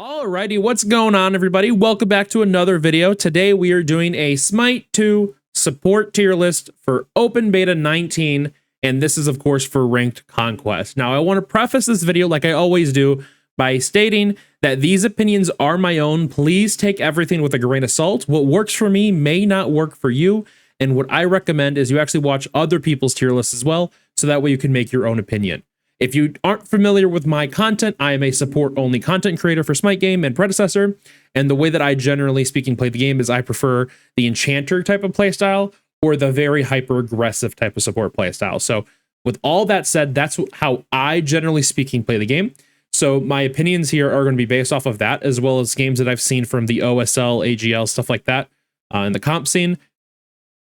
Alrighty, what's going on, everybody? Welcome back to another video. Today we are doing a SMITE 2 support tier list for Open Beta 19, and this is, of course, for Ranked Conquest. Now, I want to preface this video, like I always do, by stating that these opinions are my own. Please take everything with a grain of salt. What works for me may not work for you, and what I recommend is you actually watch other people's tier lists as well, so that way you can make your own opinion. If you aren't familiar with my content, I am a support-only content creator for Smite game and predecessor, and the way that I generally speaking play the game is I prefer the enchanter type of playstyle or the very hyper-aggressive type of support playstyle. So with all that said, that's how I generally speaking play the game. So my opinions here are going to be based off of that, as well as games that I've seen from the OSL, AGL, stuff like that, in the comp scene,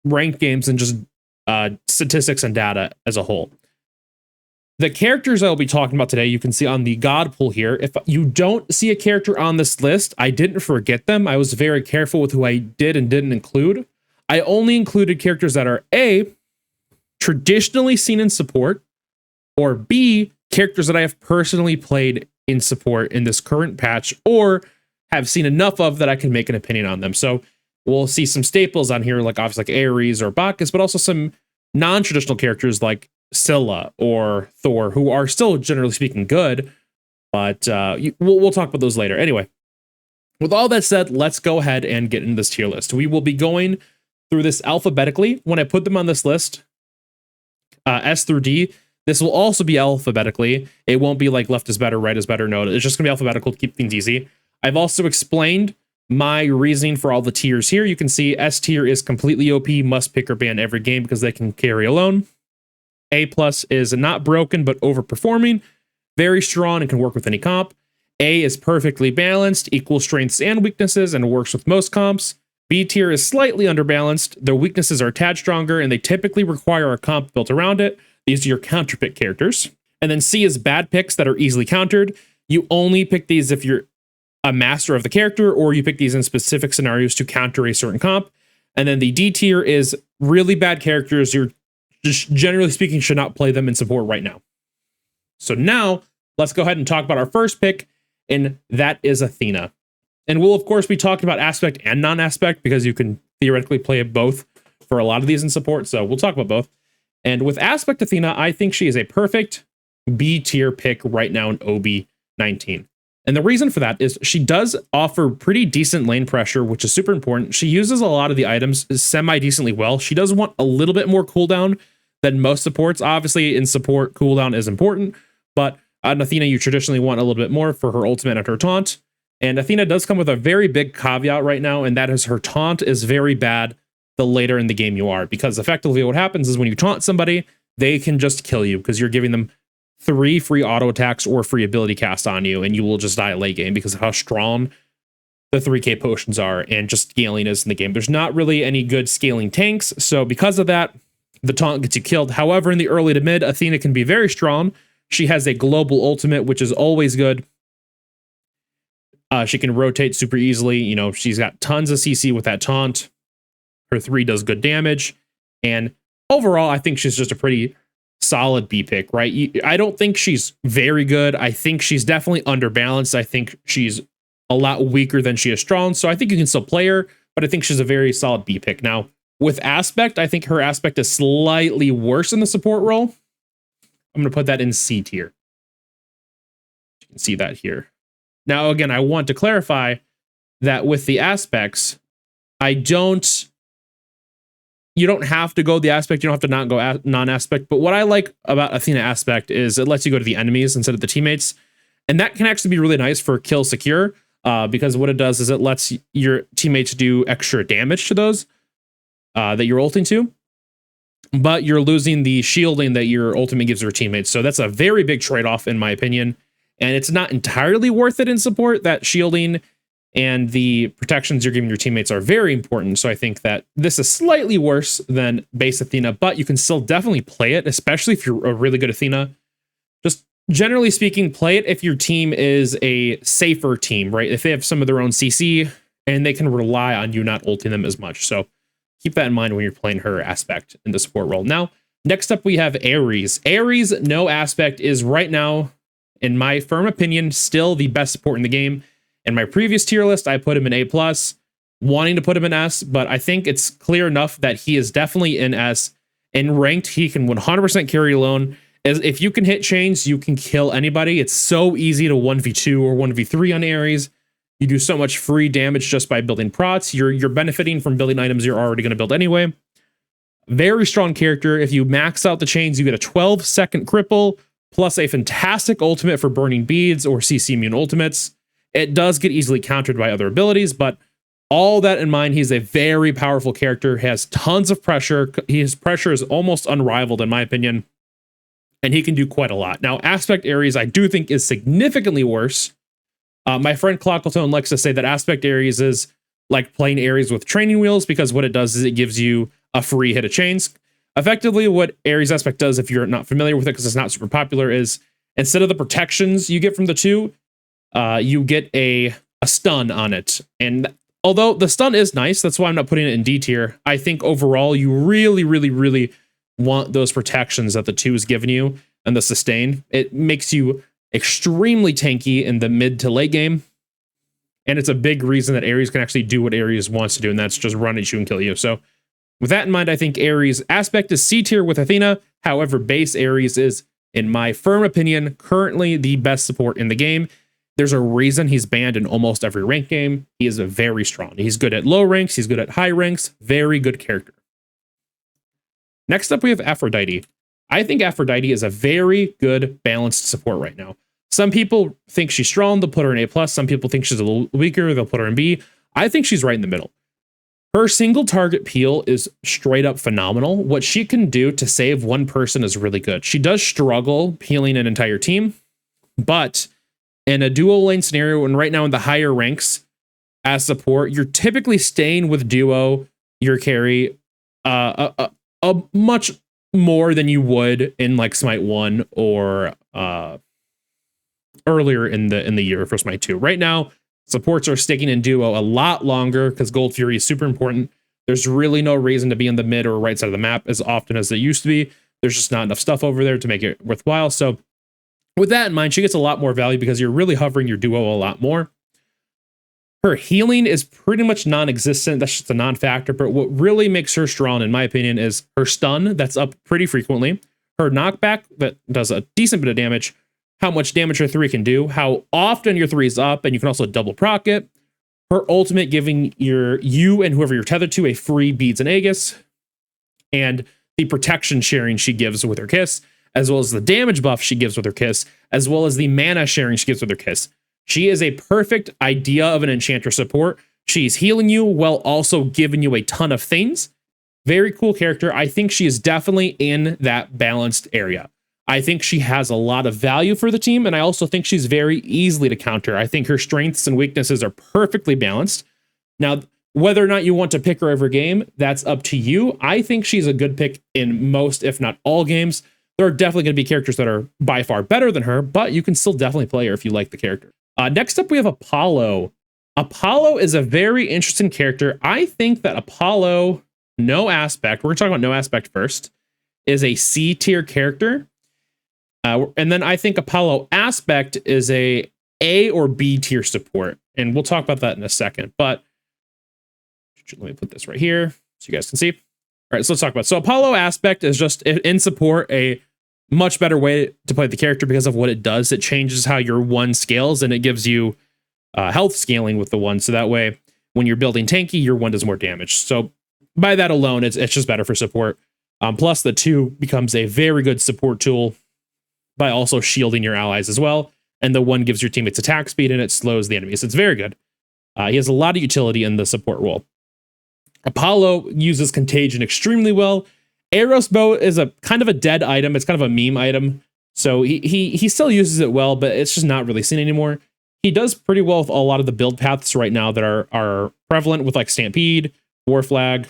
ranked games, and just statistics and data as a whole. The characters I'll be talking about today, you can see on the God pool here. If you don't see a character on this list, I didn't forget them. I was very careful with who I did and didn't include. I only included characters that are A, traditionally seen in support, or B, characters that I have personally played in support in this current patch, or have seen enough of that I can make an opinion on them. So we'll see some staples on here, like obviously like Ares or Bacchus, but also some non-traditional characters like Scylla or Thor, who are still generally speaking good, but we'll talk about those later. Anyway, with all that said, let's go ahead and get into this tier list. We will be going through this alphabetically. When I put them on this list, S through D, this will also be alphabetically. It won't be like left is better, right is better. No, it's just gonna be alphabetical to keep things easy. I've also explained my reasoning for all the tiers here. You can see S tier is completely OP, must pick or ban every game because they can carry alone. A plus is not broken, but overperforming, very strong and can work with any comp. A is perfectly balanced, equal strengths and weaknesses, and works with most comps. B tier is slightly underbalanced. Their weaknesses are a tad stronger, and they typically require a comp built around it. These are your counterpick characters. And then C is bad picks that are easily countered. You only pick these if you're a master of the character, or you pick these in specific scenarios to counter a certain comp. And then the D tier is really bad characters. You're just generally speaking should not play them in support right now. So now let's go ahead and talk about our first pick, and that is Athena. And we'll of course be talking about aspect and non-aspect because you can theoretically play both for a lot of these in support. So we'll talk about both. And with aspect Athena, I think she is a perfect B tier pick right now in OB 19. And the reason for that is she does offer pretty decent lane pressure, which is super important. She uses a lot of the items semi-decently well. She does want a little bit more cooldown than most supports. Obviously, in support, cooldown is important, but on Athena, you traditionally want a little bit more for her ultimate and her taunt. And Athena does come with a very big caveat right now, and that is her taunt is very bad the later in the game you are, because effectively what happens is when you taunt somebody, they can just kill you because you're giving them 3 free auto attacks or free ability cast on you, and you will just die late game because of how strong the 3k potions are and just scaling is in the game. There's not really any good scaling tanks, so because of that, the taunt gets you killed. However, in the early to mid, Athena can be very strong. She has a global ultimate, which is always good. She can rotate super easily. You know, she's got tons of CC with that taunt. Her 3 does good damage. And overall, I think she's just a pretty solid B pick, right? I don't think she's very good. I think she's definitely underbalanced. I think she's a lot weaker than she is strong. So I think you can still play her, but I think she's a very solid B pick. Now, with aspect, I think her aspect is slightly worse in the support role. I'm going to put that in C tier. You can see that here. Now, again, I want to clarify that with the aspects, you don't have to go the aspect. You don't have to not go non-aspect. But what I like about Athena aspect is it lets you go to the enemies instead of the teammates. And that can actually be really nice for kill secure because what it does is it lets your teammates do extra damage to those that you're ulting to, but you're losing the shielding that your ultimate gives your teammates. So that's a very big trade-off in my opinion. And it's not entirely worth it in support. That shielding and the protections you're giving your teammates are very important. So I think that this is slightly worse than base Athena, but you can still definitely play it, especially if you're a really good Athena. Just generally speaking, play it if your team is a safer team, right? If they have some of their own CC and they can rely on you not ulting them as much. So keep that in mind when you're playing her aspect in the support role. Now, next up, we have Ares. Ares, no aspect, is right now, in my firm opinion, still the best support in the game. In my previous tier list, I put him in A+, wanting to put him in S, but I think it's clear enough that he is definitely in S. In ranked, he can 100% carry alone. If you can hit chains, you can kill anybody. It's so easy to 1v2 or 1v3 on Ares. You do so much free damage just by building prots. You're benefiting from building items you're already going to build anyway. Very strong character. If you max out the chains, you get a 12-second cripple, plus a fantastic ultimate for burning beads or CC immune ultimates. It does get easily countered by other abilities, but all that in mind, he's a very powerful character, has tons of pressure. His pressure is almost unrivaled in my opinion, and he can do quite a lot. Now, Aspect Ares, I do think, is significantly worse. My friend Clockletone likes to say that Aspect Ares is like playing Ares with training wheels, because what it does is it gives you a free hit of chains. Effectively, what Ares Aspect does, if you're not familiar with it because it's not super popular, is instead of the protections you get from the two, you get a stun on it. And although the stun is nice, that's why I'm not putting it in D tier. I think overall, you really want those protections that the 2 is giving you and the sustain. It makes you extremely tanky in the mid to late game. And it's a big reason that Ares can actually do what Ares wants to do, and that's just run at you and kill you. So with that in mind, I think Ares Aspect is C tier with Athena. However, base Ares is, in my firm opinion, currently the best support in the game. There's a reason he's banned in almost every rank game. He is very strong. He's good at low ranks. He's good at high ranks. Very good character. Next up, we have Aphrodite. I think Aphrodite is a very good balanced support right now. Some people think she's strong. They'll put her in A+. Some people think she's a little weaker. They'll put her in B. I think she's right in the middle. Her single target peel is straight up phenomenal. What she can do to save one person is really good. She does struggle peeling an entire team, but in a duo lane scenario, and right now in the higher ranks as support, you're typically staying with duo, your carry, a much more than you would in like Smite 1 or earlier in the year for Smite 2. Right now, supports are sticking in duo a lot longer because Gold Fury is super important. There's really no reason to be in the mid or right side of the map as often as it used to be. There's just not enough stuff over there to make it worthwhile. So with that in mind, she gets a lot more value because you're really hovering your duo a lot more. Her healing is pretty much non-existent. That's just a non-factor. But what really makes her strong, in my opinion, is her stun that's up pretty frequently. Her knockback that does a decent bit of damage. How much damage her 3 can do. How often your 3 is up, and you can also double proc it. Her ultimate giving you and whoever you're tethered to a free beads and Aegis. And the protection sharing she gives with her kiss, as well as the damage buff she gives with her kiss, as well as the mana sharing she gives with her kiss. She is a perfect idea of an enchanter support. She's healing you while also giving you a ton of things. Very cool character. I think she is definitely in that balanced area. I think she has a lot of value for the team, and I also think she's very easily to counter. I think her strengths and weaknesses are perfectly balanced. Now, whether or not you want to pick her every game, that's up to you. I think she's a good pick in most, if not all games. There are definitely going to be characters that are by far better than her, but you can still definitely play her if you like the character. Next up, we have Apollo. Apollo is a very interesting character. I think that Apollo, no aspect, we're going to talk about no aspect first, is a C tier character. And then I think Apollo aspect is a or B tier support. And we'll talk about that in a second. But let me put this right here so you guys can see. All right, so let's talk about it. So Apollo aspect is just in support a much better way to play the character because of what it does. It changes how your 1 scales, and it gives you health scaling with the 1. So that way, when you're building tanky, your 1 does more damage. So by that alone, it's just better for support. Plus, the 2 becomes a very good support tool by also shielding your allies as well. And the 1 gives your teammates attack speed, and it slows the enemies. It's very good. He has a lot of utility in the support role. Apollo uses contagion extremely well. Eros bow is a kind of a dead item. It's kind of a meme item. So he still uses it well, but it's just not really seen anymore. He does pretty well with a lot of the build paths right now that are prevalent with like Stampede, War Flag,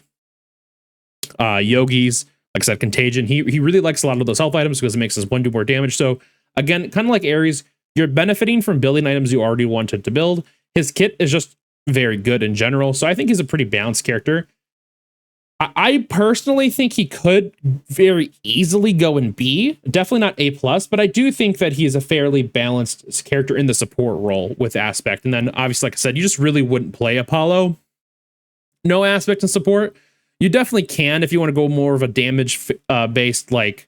Yogis, like I said, Contagion. He really likes a lot of those health items because it makes his 1 do more damage. So again, kind of like Ares, you're benefiting from building items you already wanted to build. His kit is just very good in general. So I think he's a pretty balanced character. I personally think he could very easily go in B, definitely not A plus, but I do think that he is a fairly balanced character in the support role with aspect. And then obviously, like I said, you just really wouldn't play Apollo. No aspect and support. You definitely can if you want to go more of a damage based, like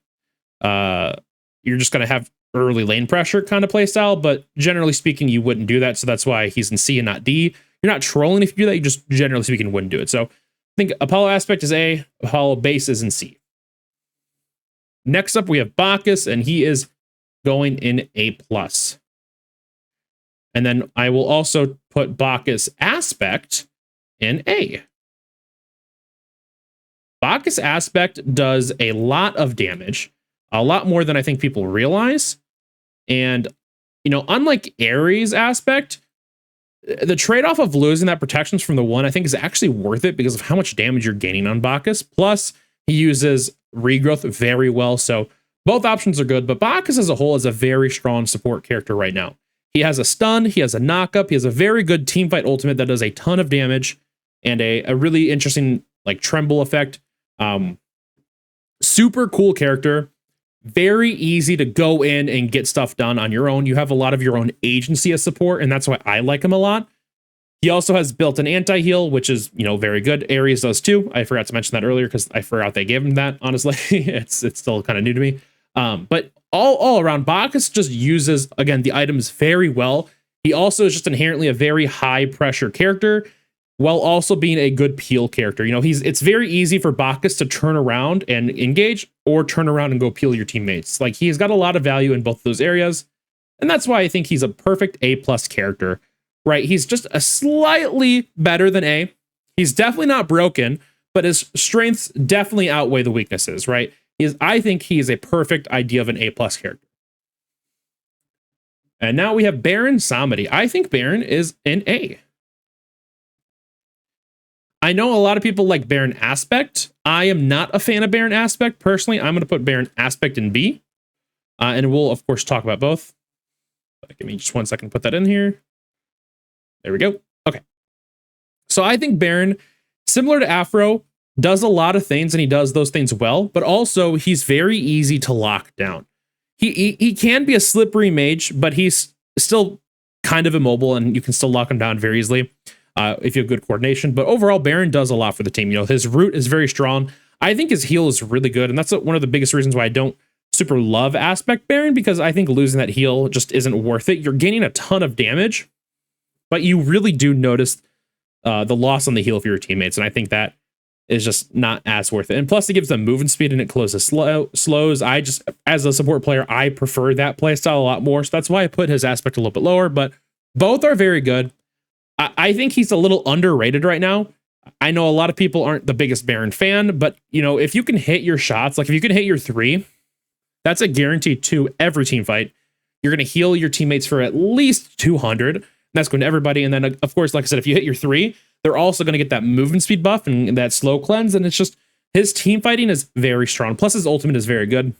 you're just going to have early lane pressure kind of play style. But generally speaking, you wouldn't do that. So that's why he's in C and not D. You're not trolling if you do that. You just generally speaking wouldn't do it. So I think Apollo aspect is A, Apollo base is in C. Next up, we have Bacchus, and he is going in A plus. And then I will also put Bacchus aspect in A. Bacchus aspect does a lot of damage, a lot more than I think people realize. And, you know, unlike Ares aspect, the trade-off of losing that protections from the one, I think, is actually worth it because of how much damage you're gaining on Bacchus. Plus, he uses regrowth very well. So both options are good, but Bacchus as a whole is a very strong support character right now. He has a stun, he has a knockup, he has a very good teamfight ultimate that does a ton of damage and a really interesting like tremble effect. Super cool character. Very easy to go in and get stuff done on your own. You have a lot of your own agency as support, and that's why I like him a lot. He also has built-in anti-heal, which is, you know, very good. Ares does too. I forgot to mention that earlier because I forgot they gave him that, honestly. it's still kind of new to me. But all around, Bacchus just uses, again, the items very well. He also is just inherently a very high-pressure character, while also being a good peel character. You know, it's very easy for Bacchus to turn around and engage or turn around and go peel your teammates. Like, he's got a lot of value in both of those areas. And that's why I think he's a perfect A plus character, right? He's just a slightly better than A. He's definitely not broken, but his strengths definitely outweigh the weaknesses, right? I think he is a perfect idea of an A plus character. And now we have Baron Samedi. I think Baron is an A. I know a lot of people like Baron Aspect. I am not a fan of Baron Aspect. Personally, I'm going to put Baron Aspect in B. And we'll, of course, talk about both. Give me just 1 second to put that in here. There we go. Okay. So I think Baron, similar to Afro, does a lot of things, and he does those things well, but also he's very easy to lock down. He can be a slippery mage, but he's still kind of immobile, and you can still lock him down very easily. If you have good coordination. But overall, Baron does a lot for the team. You know, his root is very strong. I think his heal is really good. And that's one of the biggest reasons why I don't super love Aspect Baron, because I think losing that heal just isn't worth it. You're gaining a ton of damage, but you really do notice the loss on the heal for your teammates. And I think that is just not as worth it. And plus, it gives them movement speed and it closes slows. I just, as a support player, I prefer that playstyle a lot more. So that's why I put his aspect a little bit lower, but both are very good. I think he's a little underrated right now. I know a lot of people aren't the biggest Baron fan, but you know, if you can hit your shots, like if you can hit your 3, that's a guarantee to every team fight. You're going to heal your teammates for at least 200. That's going to everybody. And then, of course, like I said, if you hit your 3, they're also going to get that movement speed buff and that slow cleanse. And it's just, his team fighting is very strong. Plus, his ultimate is very good.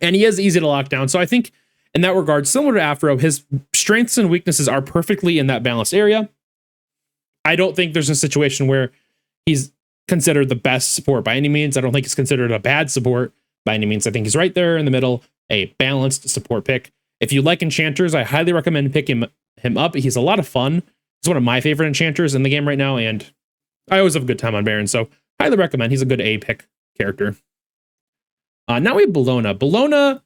And he is easy to lock down. So I think in that regard, similar to Afro, his strengths and weaknesses are perfectly in that balanced area. I don't think there's a situation where he's considered the best support by any means. I don't think he's considered a bad support by any means. I think he's right there in the middle, a balanced support pick. If you like enchanters, I highly recommend picking him up. He's a lot of fun. He's one of my favorite enchanters in the game right now, and I always have a good time on Baron, so highly recommend. He's a good A pick character. Now we have Bellona. Bellona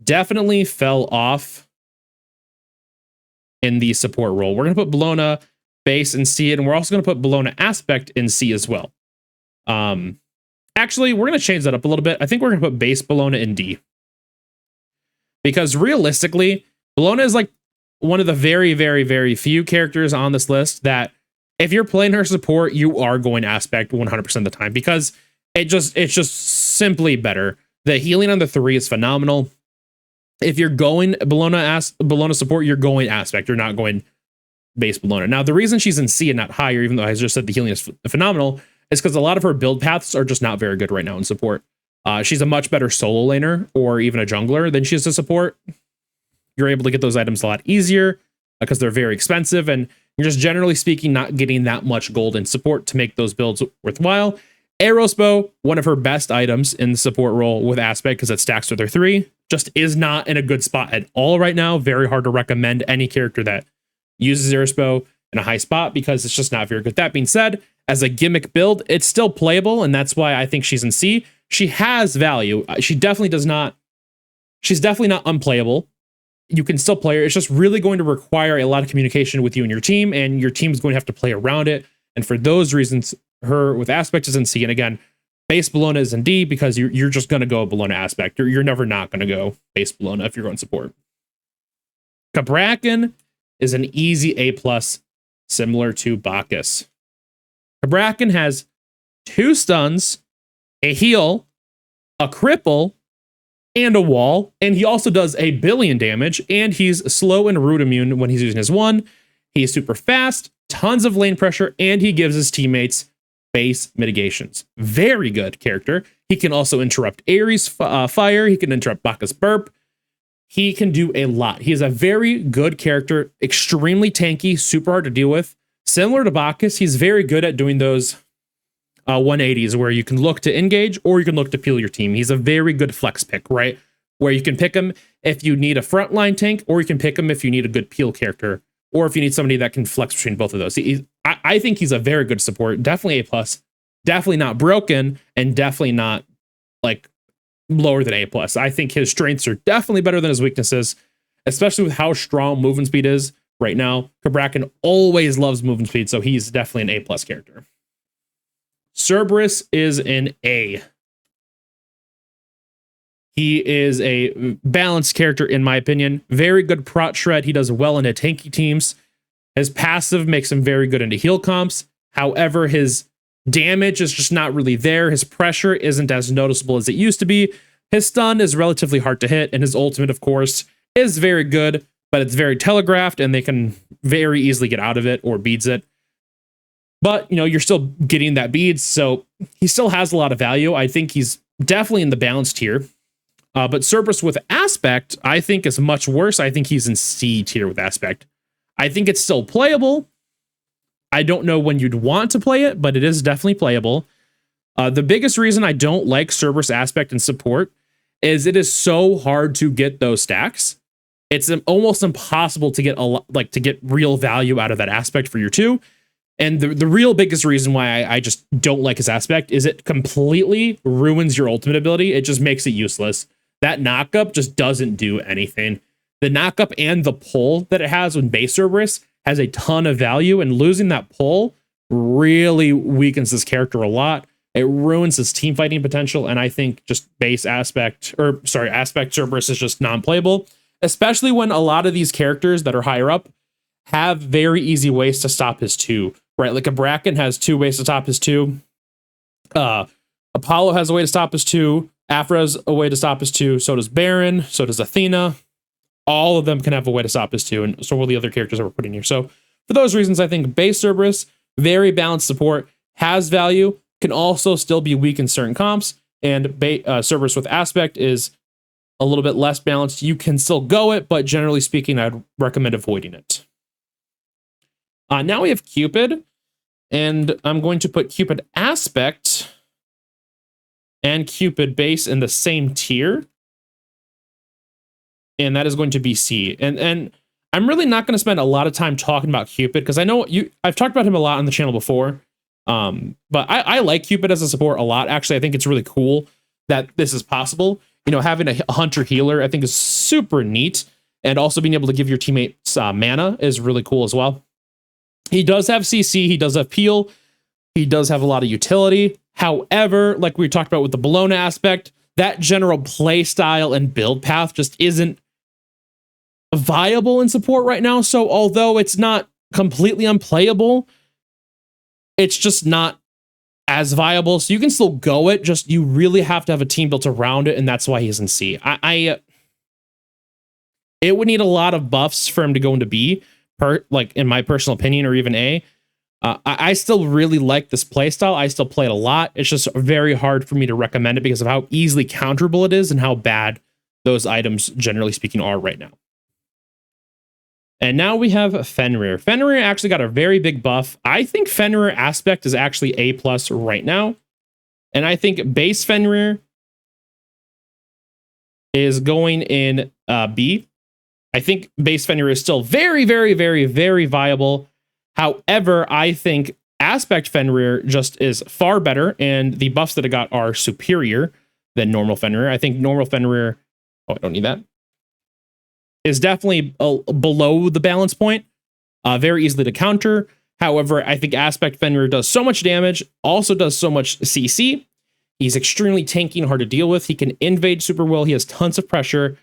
definitely fell off in the support role. We're going to put Bellona base in C, and we're also going to put Bellona aspect in C as well. Actually, we're going to change that up a little bit. I think we're going to put base Bellona in D. Because realistically, Bellona is like one of the very, very, very few characters on this list that if you're playing her support, you are going aspect 100% of the time, because it's just simply better. The healing on the 3 is phenomenal. If you're going Bellona support, you're going aspect. You're not going base Bellona. Now, the reason she's in C and not higher, even though I just said the healing is phenomenal, is because a lot of her build paths are just not very good right now in support. She's a much better solo laner or even a jungler than she is to support. You're able to get those items a lot easier because they're very expensive, and you're just generally speaking not getting that much gold in support to make those builds worthwhile. Aerosbow, one of her best items in the support role with Aspect because it stacks with her 3, just is not in a good spot at all right now. Very hard to recommend any character that uses Aerosbow in a high spot because it's just not very good. That being said, as a gimmick build, it's still playable, and that's why I think she's in C. She has value. She definitely does not. She's definitely not unplayable. You can still play her. It's just really going to require a lot of communication with you and your team is going to have to play around it. And for those reasons, her with Aspect is in C. And again, base Bellona is in D because you're just going to go Bellona Aspect. You're never not going to go base Bellona if you're going support. Cabrakan is an easy A+, similar to Bacchus. Cabrakan has 2 stuns, a heal, a cripple, and a wall, and he also does 1 billion damage, and he's slow and root immune when he's using his 1. He's super fast, tons of lane pressure, and he gives his teammates base mitigations. Very good character. He can also interrupt Ares' fire. He can interrupt Bacchus' burp. He can do a lot. He is a very good character, extremely tanky, super hard to deal with. Similar to Bacchus, he's very good at doing those 180s where you can look to engage or you can look to peel your team. He's a very good flex pick, right? Where you can pick him if you need a frontline tank, or you can pick him if you need a good peel character, or if you need somebody that can flex between both of those. I think he's a very good support. Definitely A+, definitely not broken, and definitely not like lower than A+. I think his strengths are definitely better than his weaknesses, especially with how strong movement speed is right now. Cabrakan always loves movement speed, so he's definitely an A+ character. Cerberus is an A. He is a balanced character, in my opinion. Very good prot shred. He does well into tanky teams. His passive makes him very good into heal comps. However, his damage is just not really there. His pressure isn't as noticeable as it used to be. His stun is relatively hard to hit, and his ultimate, of course, is very good, but it's very telegraphed, and they can very easily get out of it or beads it. But, you know, you're still getting that beads, so he still has a lot of value. I think he's definitely in the balanced tier. But Cerberus with Aspect, I think, is much worse. I think he's in C tier with Aspect. I think it's still playable. I don't know when you'd want to play it, but it is definitely playable. The biggest reason I don't like Cerberus Aspect and support is it is so hard to get those stacks. It's almost impossible to get real value out of that aspect for your 2. And the real biggest reason why I just don't like his aspect is it completely ruins your ultimate ability. It just makes it useless. That knockup just doesn't do anything. The knockup and the pull that it has when base Cerberus has a ton of value, and losing that pull really weakens this character a lot. It ruins his team fighting potential, and I think just aspect Cerberus is just non-playable, especially when a lot of these characters that are higher up have very easy ways to stop his 2, right? Like Cabrakan has 2 ways to stop his 2. Apollo has a way to stop his 2. Aphra has a way to stop his 2. So does Baron. So does Athena. All of them can have a way to stop his 2. And so will the other characters that we're putting here. So for those reasons, I think base Cerberus, very balanced support, has value, can also still be weak in certain comps. And Cerberus with Aspect is a little bit less balanced. You can still go it, but generally speaking, I'd recommend avoiding it. Now we have Cupid, and I'm going to put Cupid Aspect and Cupid Base in the same tier, and that is going to be C. And I'm really not going to spend a lot of time talking about Cupid because I know I've talked about him a lot on the channel before, but I like Cupid as a support a lot. Actually, I think it's really cool that this is possible. You know, having a hunter healer I think is super neat, and also being able to give your teammates mana is really cool as well. He does have CC, he does have peel, he does have a lot of utility. However, like we talked about with the Bellona aspect, that general play style and build path just isn't viable in support right now. So although it's not completely unplayable, it's just not as viable. So you can still go it, just you really have to have a team built around it, and that's why he's in C. It would need a lot of buffs for him to go into B, like in my personal opinion, or even A. I still really like this playstyle. I still play it a lot. It's just very hard for me to recommend it because of how easily counterable it is and how bad those items, generally speaking, are right now. And now we have Fenrir. Fenrir actually got a very big buff. I think Fenrir aspect is actually A+ right now. And I think base Fenrir is going in B. I think base Fenrir is still very, very, very, very viable. However, I think aspect Fenrir just is far better, and the buffs that it got are superior than normal Fenrir. I think normal Fenrir, oh, I don't need that, is definitely below the balance point, very easily to counter. However, I think aspect Fenrir does so much damage, also does so much CC. He's extremely tanky and hard to deal with. He can invade super well. He has tons of pressure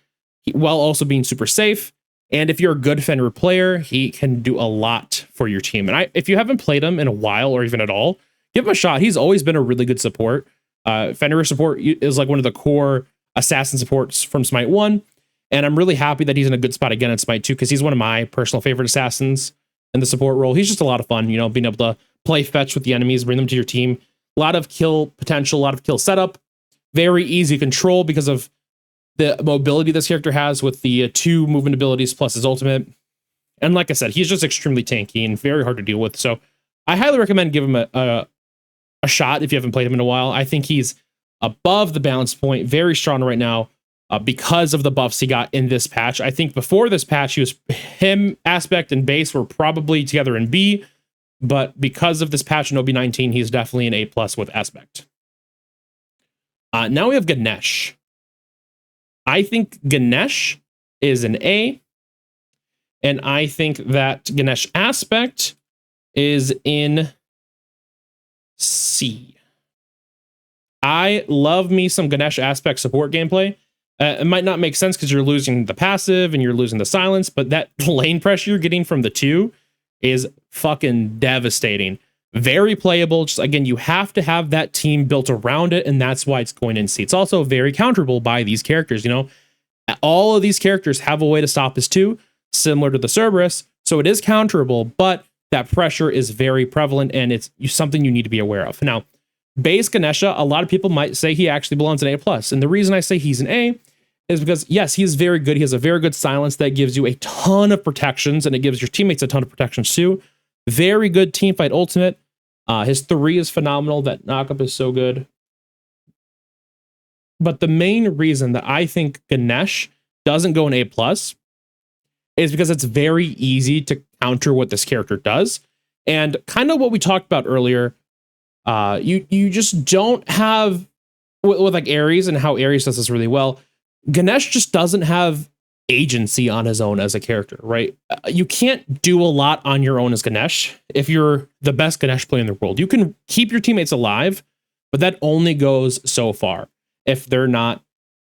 while also being super safe. And if you're a good Fenrir player, he can do a lot for your team. And if you haven't played him in a while or even at all, give him a shot. He's always been a really good support. Fenrir support is like one of the core assassin supports from Smite 1. And I'm really happy that he's in a good spot again in Smite 2 because he's one of my personal favorite assassins in the support role. He's just a lot of fun, you know, being able to play fetch with the enemies, bring them to your team. A lot of kill potential, a lot of kill setup. Very easy control because of the mobility this character has with the 2 movement abilities plus his ultimate. And like I said, he's just extremely tanky and very hard to deal with. So I highly recommend give him a shot if you haven't played him in a while. I think he's above the balance point, very strong right now because of the buffs he got in this patch. I think before this patch, him, aspect, and base were probably together in B. But because of this patch in OB19, he's definitely an A+ with aspect. Now we have Ganesh. I think Ganesh is an A. And I think that Ganesh aspect is in C. I love me some Ganesh aspect support gameplay. It might not make sense because you're losing the passive and you're losing the silence, but that lane pressure you're getting from the 2 is fucking devastating. Very playable. Just again, you have to have that team built around it, and that's why it's going in C. It's also very counterable by these characters. You know, all of these characters have a way to stop this too, similar to the Cerberus. So it is counterable, but that pressure is very prevalent, and it's something you need to be aware of. Now, base Ganesha, a lot of people might say he actually belongs in A+. And the reason I say he's an A is because, yes, he is very good. He has a very good silence that gives you a ton of protections, and it gives your teammates a ton of protections too. Very good teamfight ultimate. His 3 is phenomenal. That knockup is so good. But the main reason that I think Ganesh doesn't go in A+ is because it's very easy to counter what this character does. And kind of what we talked about earlier, you just don't have, with like Ares and how Ares does this really well, Ganesh just doesn't have agency on his own as a character, right? You can't do a lot on your own as Ganesh if you're the best Ganesh player in the world. You can keep your teammates alive, but that only goes so far if they're not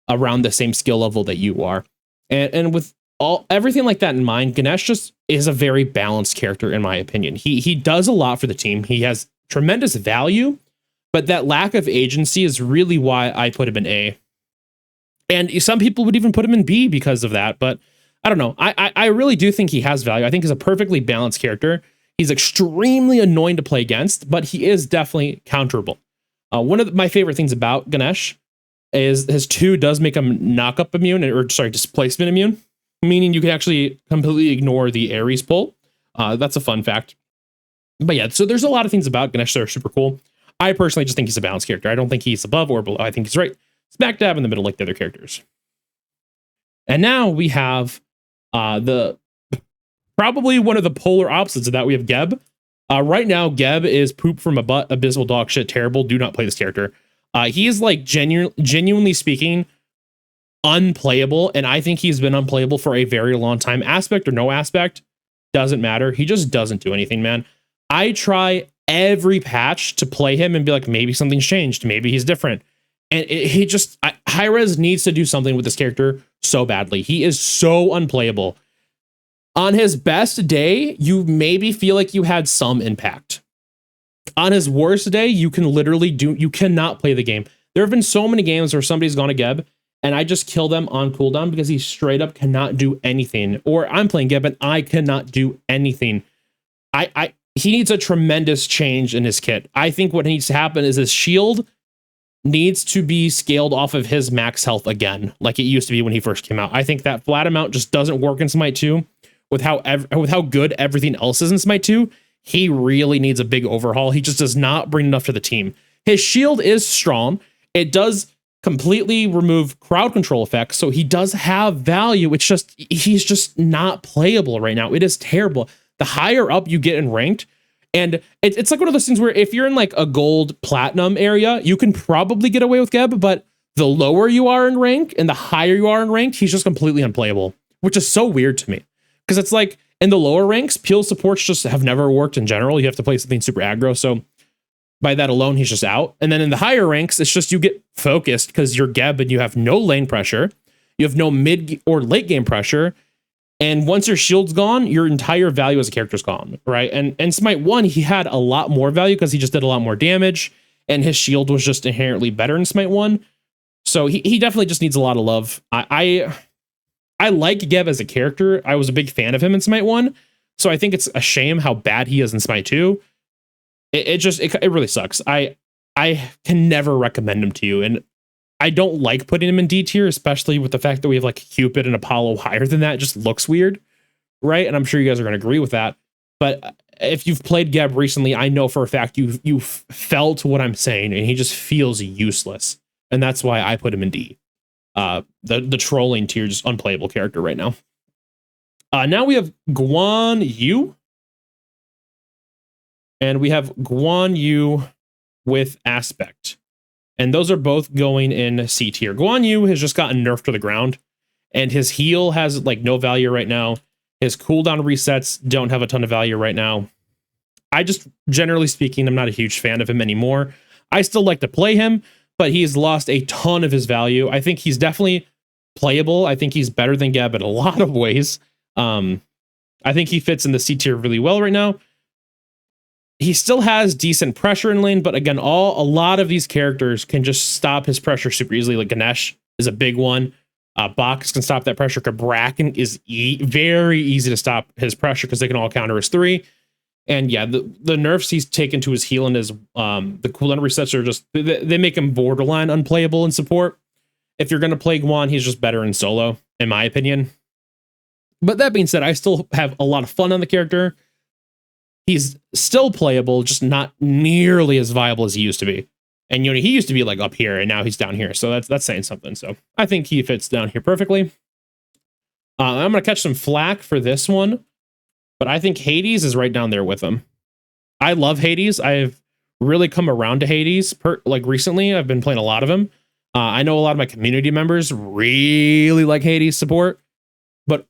around the same skill level that you are. And with everything like that in mind, Ganesh just is a very balanced character, in my opinion. He does a lot for the team. He has tremendous value, but that lack of agency is really why I put him in A. And some people would even put him in B because of that. But I don't know. I really do think he has value. I think he's a perfectly balanced character. He's extremely annoying to play against, but he is definitely counterable. One of my favorite things about Ganesh is his 2 does make him knock-up immune, or sorry, displacement immune, meaning you can actually completely ignore the Ares pull. That's a fun fact. But yeah, so there's a lot of things about Ganesh that are super cool. I personally just think he's a balanced character. I don't think he's above or below. I think he's right smack dab in the middle like the other characters. And now we have probably one of the polar opposites of that. We have Geb. Right now, Geb is poop from a butt, abysmal dog shit, terrible. Do not play this character. He is like genuinely speaking unplayable, and I think he's been unplayable for a very long time. Aspect or no aspect, doesn't matter. He just doesn't do anything, man. I try every patch to play him and be like, maybe something's changed. Maybe he's different. And Hi-Rez needs to do something with this character so badly. He is so unplayable. On his best day, you maybe feel like you had some impact. On his worst day, you cannot play the game. There have been so many games where somebody's gone to Geb and I just kill them on cooldown because he straight up cannot do anything. Or I'm playing Geb and I cannot do anything. He needs a tremendous change in his kit. I think what needs to happen is his shield needs to be scaled off of his max health again, like it used to be when he first came out. I think that flat amount just doesn't work in Smite 2 with how good everything else is in Smite 2. He really needs a big overhaul. He just does not bring enough to the team. His shield is strong. It does completely remove crowd control effects, so he does have value. It's just he's just not playable right now. It is terrible. The higher up you get in ranked, and it's like one of those things where if you're in like a gold platinum area, you can probably get away with Geb, but the lower you are in rank and the higher you are in ranked, he's just completely unplayable, which is so weird to me. Because it's like in the lower ranks, peel supports just have never worked in general. You have to play something super aggro. So by that alone, he's just out. And then in the higher ranks, it's just you get focused because you're Geb and you have no lane pressure. You have no mid or late game pressure. And once your shield's gone, your entire value as a character is gone, right? And Smite 1, he had a lot more value because he just did a lot more damage. And his shield was just inherently better in Smite 1. So he definitely just needs a lot of love. I like Geb as a character. I was a big fan of him in Smite 1. So I think it's a shame how bad he is in Smite 2. It really sucks. I can never recommend him to you. And I don't like putting him in D tier, especially with the fact that we have like Cupid and Apollo higher than that. It just looks weird, right? And I'm sure you guys are going to agree with that. But if you've played Geb recently, I know for a fact you've felt what I'm saying, and he just feels useless. And that's why I put him in D. The trolling tier, just unplayable character right now. Now we have Guan Yu. And we have Guan Yu with Aspect. And those are both going in C tier. Guan Yu has just gotten nerfed to the ground. And his heal has like no value right now. His cooldown resets don't have a ton of value right now. I just, generally speaking, I'm not a huge fan of him anymore. I still like to play him, but he's lost a ton of his value. I think he's definitely playable. I think he's better than Geb in a lot of ways. I think he fits in the C tier really well right now. He still has decent pressure in lane, but again, a lot of these characters can just stop his pressure super easily. Like Ganesha is a big one. Bacchus can stop that pressure. Cabrakan is very easy to stop his pressure because they can all counter his 3. And yeah, the nerfs he's taken to his heal and his the cooldown resets are just, they make him borderline unplayable in support. If you're going to play Guan, he's just better in solo, in my opinion. But that being said, I still have a lot of fun on the character. He's still playable, just not nearly as viable as he used to be. And you know, he used to be like up here, and now he's down here. So that's saying something. So I think he fits down here perfectly. I'm going to catch some flack for this one, but I think Hades is right down there with him. I love Hades. I've really come around to Hades like recently. I've been playing a lot of him. I know a lot of my community members really like Hades support, but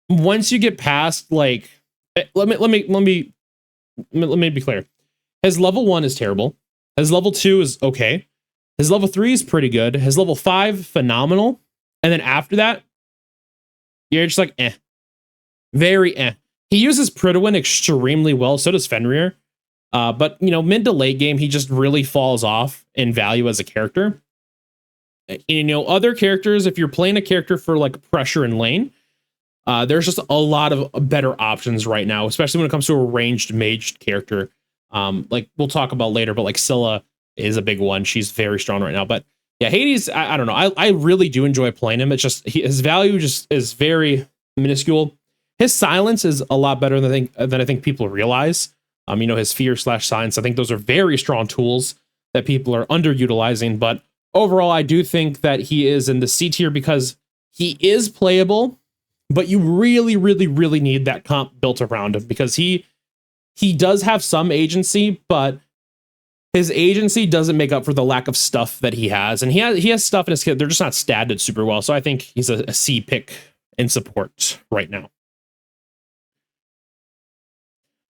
once you get past like, let me be clear. His level 1 is terrible. His level 2 is okay. His level 3 is pretty good. His level 5, phenomenal. And then after that, you're just like, very eh. He uses Prydwen extremely well. So does Fenrir. But you know, mid to late game, he just really falls off in value as a character. You know, other characters, if you're playing a character for like pressure in lane, there's just a lot of better options right now, especially when it comes to a ranged maged character. Like we'll talk about later, but like Scylla is a big one. She's very strong right now. But yeah, Hades, I don't know. I really do enjoy playing him. It's just his value just is very minuscule. His silence is a lot better than I think people realize. You know, his fear/silence. I think those are very strong tools that people are underutilizing. But overall, I do think that he is in the C tier because he is playable. But you really, really, really need that comp built around him because he does have some agency, but his agency doesn't make up for the lack of stuff that he has. And he has stuff in his kit. They're just not statted super well. So I think he's a C pick in support right now.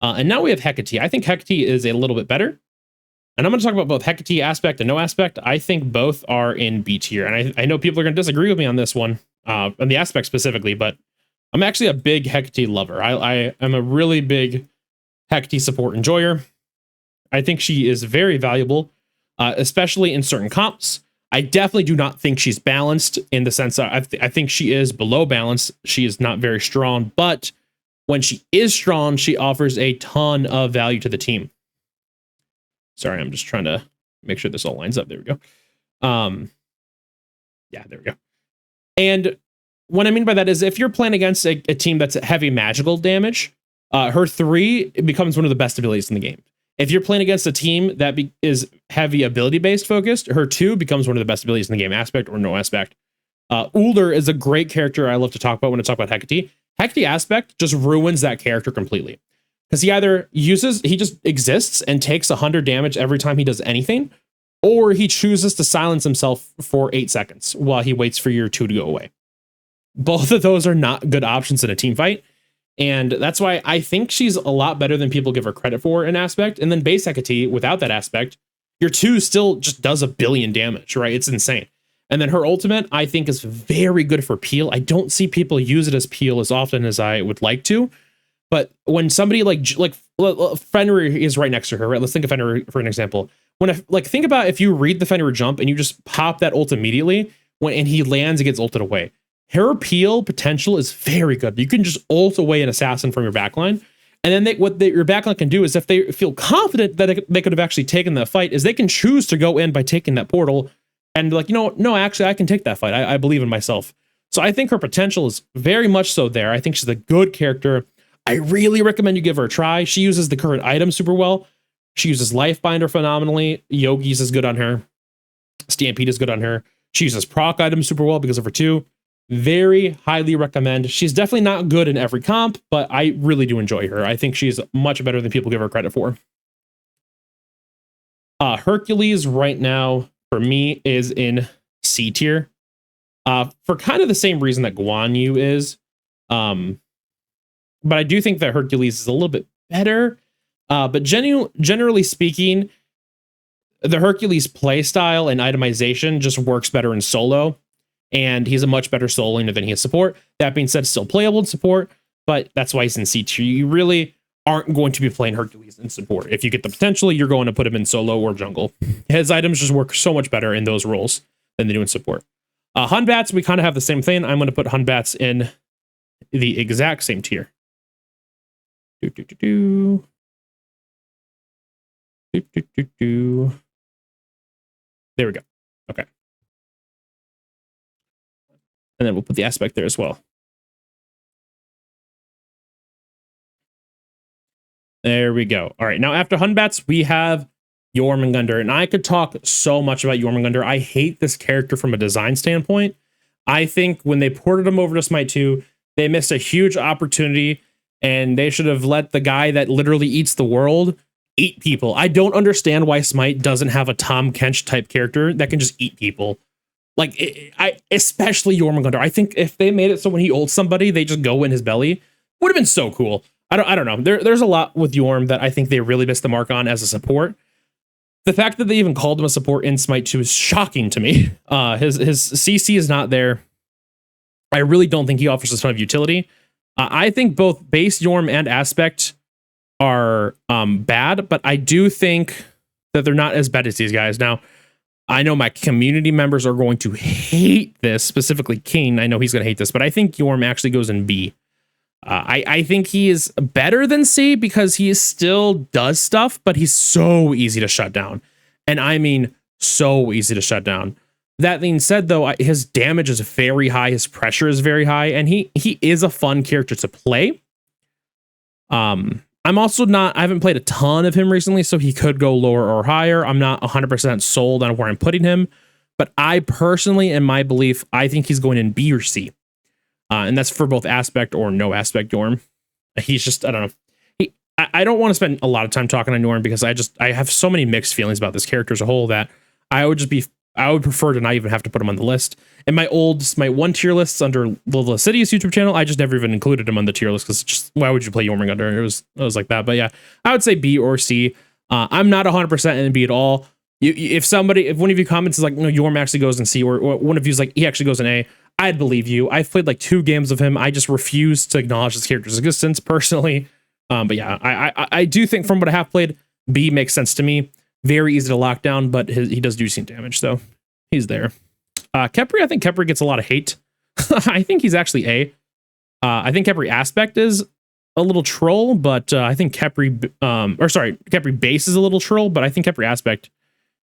And now we have Hecate. I think Hecate is a little bit better. And I'm going to talk about both Hecate aspect and no aspect. I think both are in B tier. And I know people are going to disagree with me on this one, on the aspect specifically, but I'm actually a big Hecate lover. I am a really big Hecate support enjoyer. I think she is very valuable, especially in certain comps. I definitely do not think she's balanced in the sense that I think she is below balance. She is not very strong, but when she is strong, she offers a ton of value to the team. Sorry, I'm just trying to make sure this all lines up. There we go. Yeah, there we go. And what I mean by that is if you're playing against a team that's heavy magical damage, her 3 becomes one of the best abilities in the game. If you're playing against a team that is heavy ability based focused, her 2 becomes one of the best abilities in the game, aspect or no aspect. Uldr is a great character I love to talk about when I talk about Hecate. Hecate aspect just ruins that character completely. Because he just exists and takes 100 damage every time he does anything, or he chooses to silence himself for 8 seconds while he waits for your 2 to go away. Both of those are not good options in a team fight. And that's why I think she's a lot better than people give her credit for in aspect. And then base Hecate, without that aspect, your 2 still just does 1 billion damage, right? It's insane. And then her ultimate, I think, is very good for peel. I don't see people use it as peel as often as I would like to. But when somebody like Fenrir is right next to her, right? Let's think of Fenrir for an example. Think about if you read the Fenrir jump and you just pop that ult immediately and he lands and gets ulted away. Her peel potential is very good. You can just ult away an assassin from your backline. And then your backline can do is if they feel confident that they could have actually taken that fight, is they can choose to go in by taking that portal and like, no, actually, I can take that fight. I believe in myself. So I think her potential is very much so there. I think she's a good character. I really recommend you give her a try. She uses the current item super well. She uses Lifebinder phenomenally. Yogi's is good on her. Stampede is good on her. She uses proc items super well because of her 2. Very highly recommend. She's definitely not good in every comp, but I really do enjoy her. I think she's much better than people give her credit for. Hercules right now for me is in C tier, for kind of the same reason that Guan Yu is. But I do think that Hercules is a little bit better. But generally speaking, the Hercules playstyle and itemization just works better in solo. And he's a much better solo laner than he is support. That being said, still playable in support, but that's why he's in C tier. You really aren't going to be playing Hercules in support. If you get the potential, you're going to put him in solo or jungle. His items just work so much better in those roles than they do in support. Hun Batz, we kind of have the same thing. I'm going to put Hun Batz in the exact same tier. There we go. Okay. And then we'll put the aspect there as well. There we go. All right. Now, after Hun Batz, we have Jormungandr. And I could talk so much about Jormungandr. I hate this character from a design standpoint. I think when they ported him over to Smite 2, they missed a huge opportunity. And they should have let the guy that literally eats the world eat people. I don't understand why Smite doesn't have a Tom Kench type character that can just eat people. Like, especially Jormungandr. I think if they made it so when he ults somebody, they just go in his belly, would have been so cool. I don't know. There's a lot with Jorm that I think they really missed the mark on as a support. The fact that they even called him a support in Smite 2 is shocking to me. His CC is not there. I really don't think he offers a ton of utility. I think both base Jorm and aspect are bad, but I do think that they're not as bad as these guys. Now, I know my community members are going to hate this, specifically King. I know he's going to hate this, but I think Jorm actually goes in B. I think he is better than C because he still does stuff, but he's so easy to shut down. And I mean, so easy to shut down. That being said, though, his damage is very high. His pressure is very high, and he is a fun character to play. I'm also I haven't played a ton of him recently, so he could go lower or higher. I'm not 100% sold on where I'm putting him, but I personally, in my belief, I think he's going in B or C. And that's for both aspect or no aspect Jorm. He's just, I don't know. I don't want to spend a lot of time talking on Jorm because I have so many mixed feelings about this character as a whole that I would prefer to not even have to put him on the list. In my 1 tier lists under the Lascivious YouTube channel, I just never even included him on the tier list because just why would you play Jormungandr? It was like that. But yeah, I would say B or C. I'm not 100% in B at all. If one of you comments is like, no, Jorm actually goes in C, or one of you is like, he actually goes in A, I'd believe you. I've played like 2 games of him. I just refuse to acknowledge this character's existence personally. But yeah, I do think from what I have played, B makes sense to me. Very easy to lock down, but he does do some damage, so he's there. Khepri, I think Khepri gets a lot of hate. I think he's actually A. I think Khepri aspect is a little troll, but I think Khepri base is a little troll, but I think Khepri aspect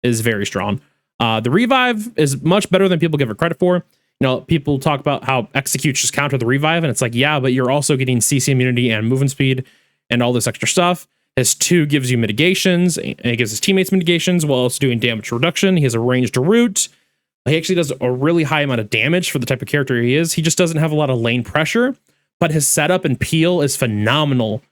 is very strong. The revive is much better than people give it credit for. You know, people talk about how executes just counter the revive, and it's like, yeah, but you're also getting CC immunity and movement speed and all this extra stuff. His 2 gives you mitigations, and it gives his teammates mitigations while also doing damage reduction. He has a ranged root. He actually does a really high amount of damage for the type of character he is. He just doesn't have a lot of lane pressure, but his setup and peel is phenomenal.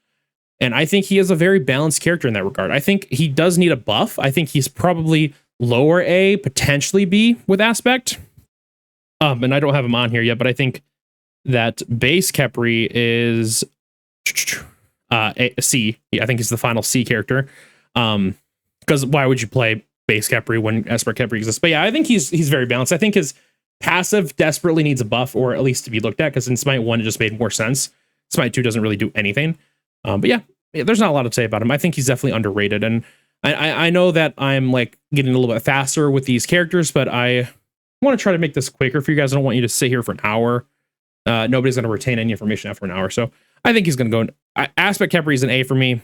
And I think he is a very balanced character in that regard. I think he does need a buff. I think he's probably lower A, potentially B with aspect. And I don't have him on here yet, but I think that base Khepri is C. I think he's the final C character. Because why would you play base Khepri when Esper Khepri exists? But yeah, I think he's very balanced. I think his passive desperately needs a buff, or at least to be looked at, because in Smite 1 it just made more sense. Smite 2 doesn't really do anything. But yeah, there's not a lot to say about him. I think he's definitely underrated, and I know that I'm like getting a little bit faster with these characters, but I want to try to make this quicker for you guys. I don't want you to sit here for an hour. Nobody's going to retain any information after an hour, so I think he's going to go. Aspect Khepri is an A for me.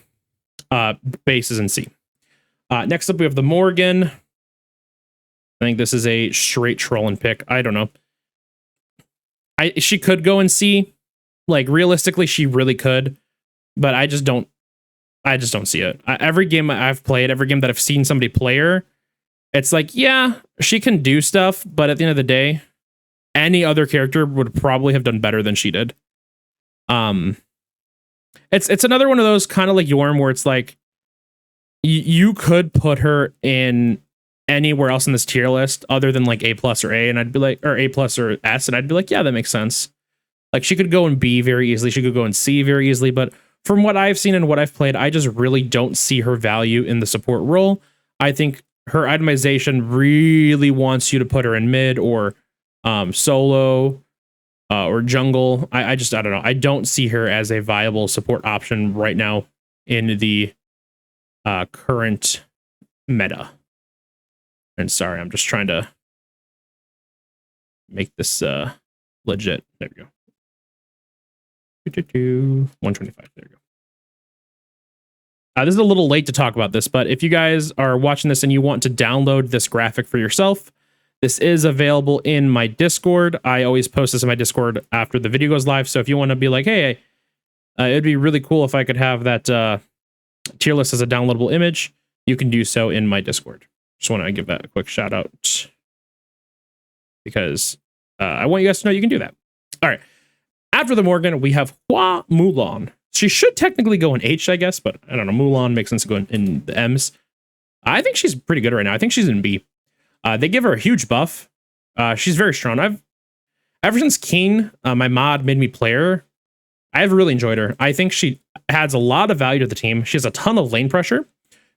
Base is in C. Next up, we have the Morrigan. I think this is a straight trolling pick. I don't know. She could go in C. Like, realistically, she really could. But I just don't see it. Every game I've played, every game that I've seen somebody play her, it's like, yeah, she can do stuff, but at the end of the day, any other character would probably have done better than she did. It's another one of those kind of like Yorm, where it's like, you could put her in anywhere else in this tier list other than like A+ or A, and I'd be like, or A+ or S, and I'd be like, yeah, that makes sense. Like, she could go in B very easily, she could go in C very easily, but from what I've seen and what I've played, I just really don't see her value in the support role. I think her itemization really wants you to put her in mid or solo or jungle. I don't know. I don't see her as a viable support option right now in the current meta. And sorry, I'm just trying to make this legit. There we go. 125. There you go. This is a little late to talk about this, but if you guys are watching this and you want to download this graphic for yourself, this is available in my Discord. I always post this in my Discord after the video goes live. So if you want to be like, hey, it'd be really cool if I could have that tier list as a downloadable image, you can do so in my Discord. Just want to give that a quick shout out because I want you guys to know you can do that. All right. After the Morrigan, we have Mulan. She should technically go in H, I guess, but I don't know. Mulan makes sense to go in the M's. I think she's pretty good right now. I think she's in B. They give her a huge buff. She's very strong. Ever since Keen, my mod made me play her, I've really enjoyed her. I think she adds a lot of value to the team. She has a ton of lane pressure.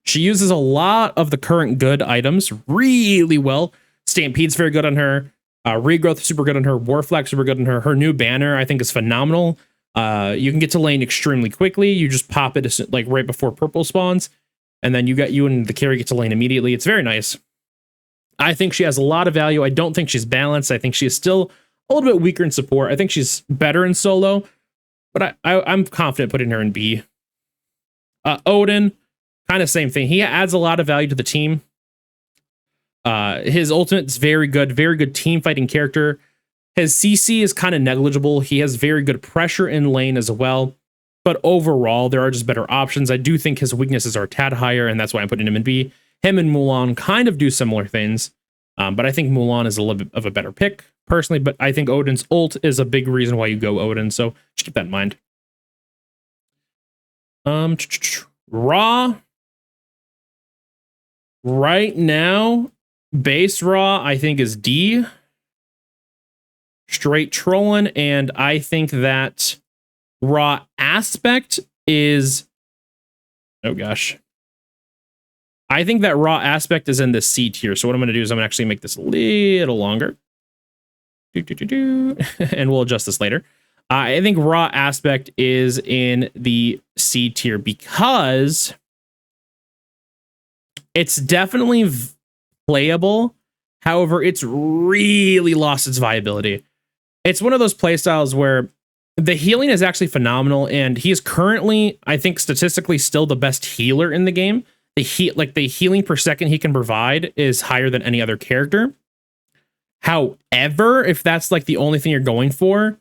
She uses a lot of the current good items really well. Stampede's very good on her. Regrowth super good on her. Warflag super good on her. Her new banner I think is phenomenal. You can get to lane extremely quickly. You just pop it like right before purple spawns, and then you and the carry get to lane immediately. It's very nice. I think she has a lot of value. I don't think she's balanced. I think she is still a little bit weaker in support. I think she's better in solo, but I'm confident putting her in B. Odin, kind of same thing. He adds a lot of value to the team. His ultimate is very good team fighting character. His CC is kind of negligible. He has very good pressure in lane as well. But overall, there are just better options. I do think his weaknesses are a tad higher, and that's why I'm putting him in B. Him and Mulan kind of do similar things. But I think Mulan is a little bit of a better pick, personally. But I think Odin's ult is a big reason why you go Odin. So just keep that in mind. Raw. Right now, base Raw, I think, is D. Straight trolling, and I think that Raw aspect is, oh gosh, I think that Raw aspect is in the C tier. So what I'm going to do is I'm going to actually make this a little longer, and we'll adjust this later. I think Raw aspect is in the C tier because it's definitely playable. However, it's really lost its viability. It's one of those playstyles where the healing is actually phenomenal, and he is currently, I think, statistically still the best healer in the game. The healing per second he can provide is higher than any other character. However, if that's like the only thing you're going for,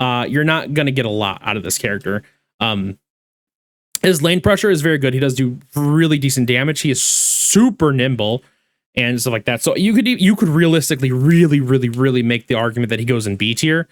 you're not going to get a lot out of this character. His lane pressure is very good. He does do really decent damage. He is super nimble and stuff like that. So you could realistically really make the argument that he goes in B tier.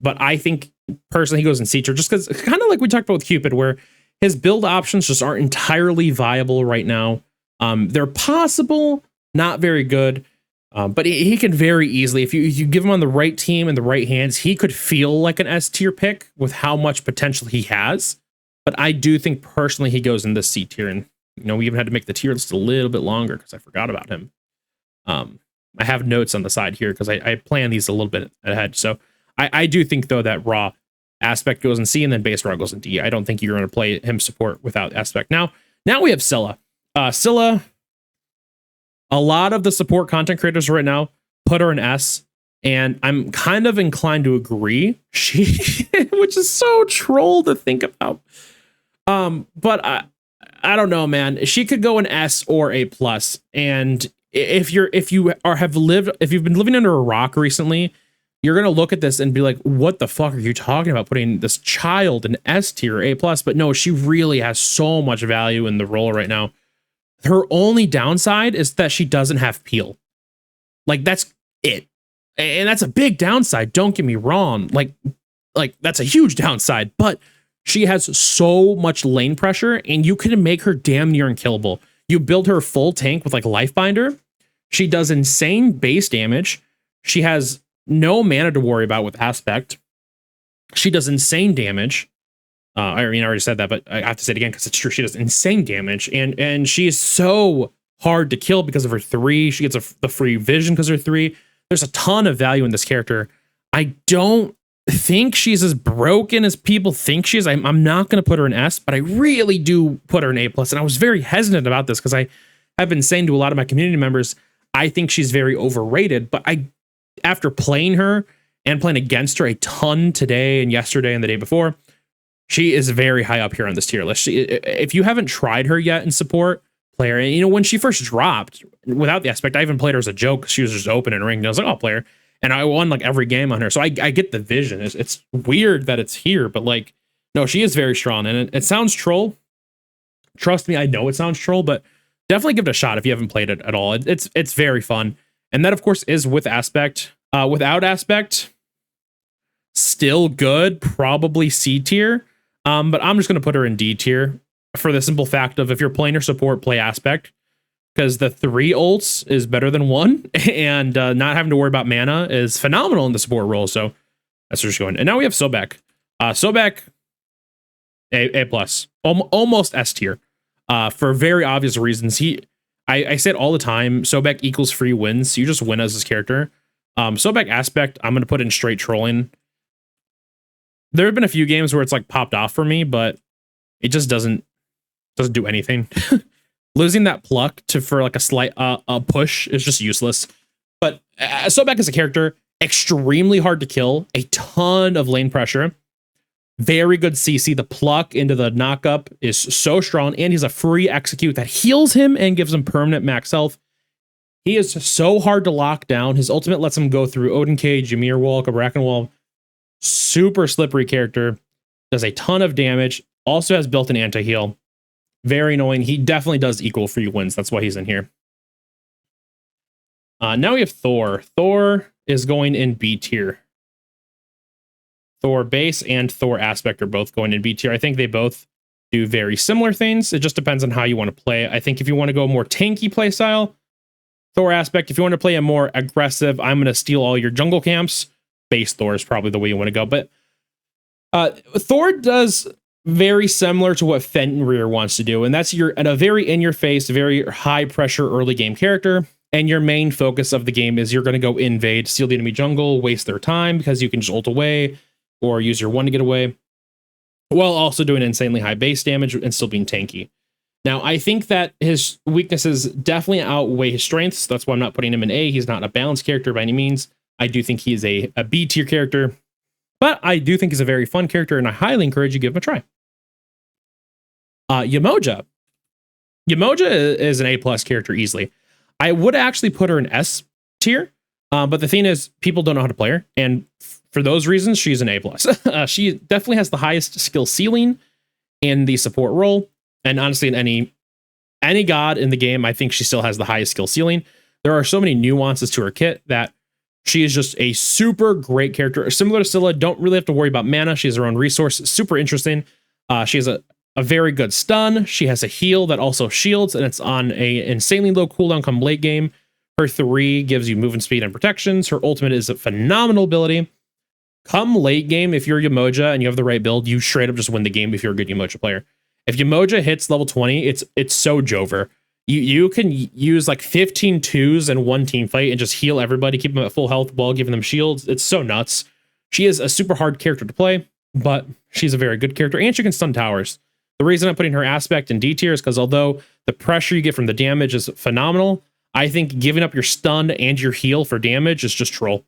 But I think personally he goes in C tier just because, kind of like we talked about with Cupid, where his build options just aren't entirely viable right now. They're possible, not very good. But he can very easily, if you give him on the right team and the right hands, he could feel like an S tier pick with how much potential he has. But I do think personally he goes in the C tier, and we even had to make the tier list a little bit longer because I forgot about him. I have notes on the side here because I plan these a little bit ahead. So I do think though that raw aspect goes in C and then base raw goes in D. I don't think you're going to play him support without aspect. Now we have Scylla. Scylla. A lot of the support content creators right now put her in S, and I'm kind of inclined to agree. Which is so troll to think about. But I don't know, man. She could go in S or A plus. And if you've been living under a rock recently, you're gonna look at this and be like, what the fuck are you talking about putting this child in S tier, A plus? But no, she really has so much value in the role right now. Her only downside is that she doesn't have peel. Like, that's it. And that's a big downside. Don't get me wrong. Like that's a huge downside, but she has so much lane pressure and you can make her damn near unkillable. You build her full tank with like life binder. She does insane base damage. She has no mana to worry about with aspect. She does insane damage. I already said that, but I have to say it again because it's true. She does insane damage, and she is so hard to kill because of her 3. She gets the free vision because of her 3. There's a ton of value in this character. I don't think she's as broken as people think she is. I'm not going to put her in S, but I really do put her in A plus. And I was very hesitant about this because I have been saying to a lot of my community members, I think she's very overrated. But after playing her and playing against her a ton today and yesterday and the day before, she is very high up here on this tier list. If you haven't tried her yet in support, play her. And when she first dropped, without the aspect, I even played her as a joke. She was just open and ringed. I was like, I'll play her. And I won like every game on her. So I get the vision. It's weird that it's here, but like, no, she is very strong. And it sounds troll. Trust me, I know it sounds troll, but definitely give it a shot if you haven't played it at all. It's very fun. And that, of course, is with aspect. Without aspect, still good, probably C tier. But I'm just going to put her in D tier for the simple fact of if you're playing her support, play aspect, because the 3 ults is better than 1, and not having to worry about mana is phenomenal in the support role. So that's just going. And now we have Sobek. Sobek, A plus, almost S tier, for very obvious reasons. I say it all the time. Sobek equals free wins. You just win as this character. Sobek aspect, I'm going to put in straight trolling. There have been a few games where it's like popped off for me, but it just doesn't do anything. Losing that pluck for like a slight push is just useless. But Sobek is a character, extremely hard to kill, a ton of lane pressure, very good CC. The pluck into the knockup is so strong, and he's a free execute that heals him and gives him permanent max health. He is so hard to lock down. His ultimate lets him go through Odin Cage, Ymir wall, Cabrakan wall. Super slippery character, does a ton of damage, also has built-in anti-heal. Very annoying. He definitely does equal free wins. That's why he's in here. Now we have Thor. Thor is going in B tier. Thor base and Thor aspect are both going in B tier. I think they both do very similar things. It just depends on how you want to play. I think if you want to go more tanky play style, Thor aspect. If you want to play a more aggressive, I'm going to steal all your jungle camps, base Thor is probably the way you want to go. But Thor does very similar to what Fenrir wants to do, and that's you're a very in-your-face, very high-pressure early game character, and your main focus of the game is you're going to go invade, steal the enemy jungle, waste their time because you can just ult away or use your 1 to get away, while also doing insanely high base damage and still being tanky. Now, I think that his weaknesses definitely outweigh his strengths. That's why I'm not putting him in A. He's not a balanced character by any means. I do think he's a B tier character, but I do think he's a very fun character, and I highly encourage you to give him a try. Yemoja. Yemoja is an A plus character easily. I would actually put her in S tier, but the thing is, people don't know how to play her, and for those reasons, she's an A plus. She definitely has the highest skill ceiling, in the support role. And honestly, in any god in the game, I think she still has the highest skill ceiling. There are so many nuances to her kit that she is just a super great character. Similar to Scylla, don't really have to worry about mana. She has her own resource. Super interesting. She has a very good stun. She has a heal that also shields, and it's on a insanely low cooldown come late game. Her 3 gives you movement speed and protections. Her ultimate is a phenomenal ability. Come late game, if you're Yemoja and you have the right build, you straight up just win the game if you're a good Yemoja player. If Yemoja hits level 20, it's so Jover. You can use like 15 twos in one team fight and just heal everybody, keep them at full health while giving them shields. It's so nuts. She is a super hard character to play, but she's a very good character, and she can stun towers. The reason I'm putting her aspect in D tier is because although the pressure you get from the damage is phenomenal, I think giving up your stun and your heal for damage is just troll.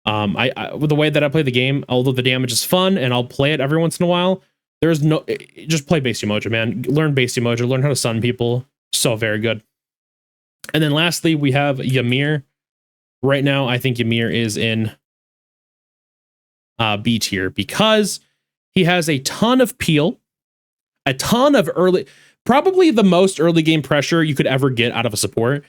With the way that I play the game, although the damage is fun and I'll play it every once in a while, there's no, just play base Yemoja, man. Learn base Yemoja, learn how to stun people. So very good. And then lastly, we have Ymir. Right now, I think Ymir is in B tier because he has a ton of peel, a ton of early, probably the most early game pressure you could ever get out of a support.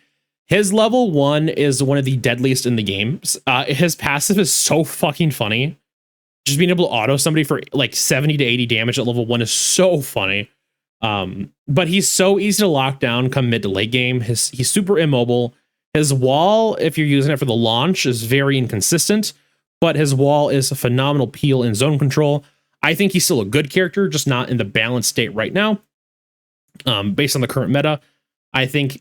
His level 1 is one of the deadliest in the game. His passive is so fucking funny. Just being able to auto somebody for like 70 to 80 damage at level 1 is so funny. But he's so easy to lock down come mid to late game. He's super immobile. His wall, if you're using it for the launch, is very inconsistent, but his wall is a phenomenal peel in zone control. I think he's still a good character, just not in the balanced state right now. Based on the current meta, I think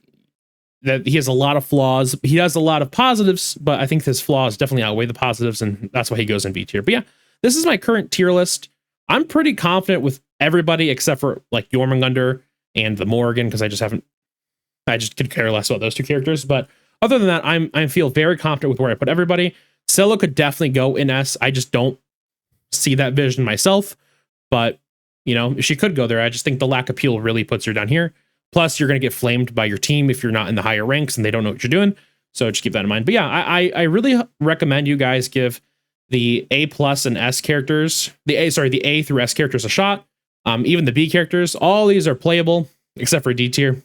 that he has a lot of flaws. He has a lot of positives, but I think his flaws definitely outweigh the positives, and that's why he goes in B tier. But yeah, this is my current tier list. I'm pretty confident with everybody except for like Jormungandr and the Morrigan, because I just could care less about those two characters. But other than that, I feel very confident with where I put everybody. Scylla could definitely go in S. I just don't see that vision myself, but you know, she could go there. I just think the lack of peel really puts her down here. Plus, you're going to get flamed by your team if you're not in the higher ranks and they don't know what you're doing. So just keep that in mind. But yeah, I really recommend you guys give the A+ and S characters, the A through S characters a shot. Even the B characters, all these are playable except for D tier.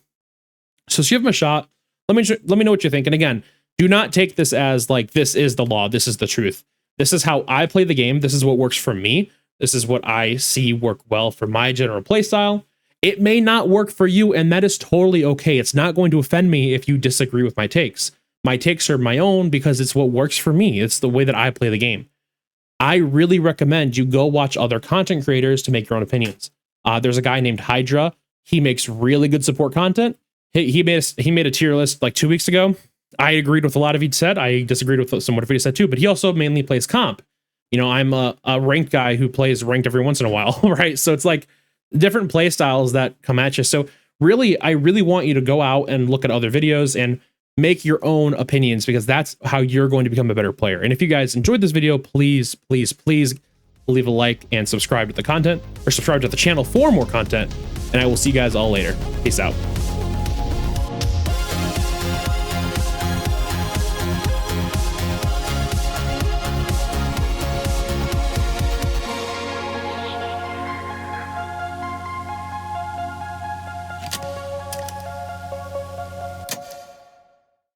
So just give them a shot. Let me know what you think. And again, do not take this as like, this is the law. This is the truth. This is how I play the game. This is what works for me. This is what I see work well for my general play style. It may not work for you, and that is totally okay. It's not going to offend me if you disagree with my takes. My takes are my own because it's what works for me. It's the way that I play the game. I really recommend you go watch other content creators to make your own opinions. There's a guy named Hydra. He makes really good support content. He made a tier list like 2 weeks ago. I agreed with a lot of what he said. I disagreed with some of what he said too, but he also mainly plays comp. You know, I'm a ranked guy who plays ranked every once in a while, right? So it's like different play styles that come at you. So really, I really want you to go out and look at other videos and make your own opinions, because that's how you're going to become a better player. And if you guys enjoyed this video, please, please, please leave a like and subscribe to the content, or subscribe to the channel for more content. And I will see you guys all later. Peace out.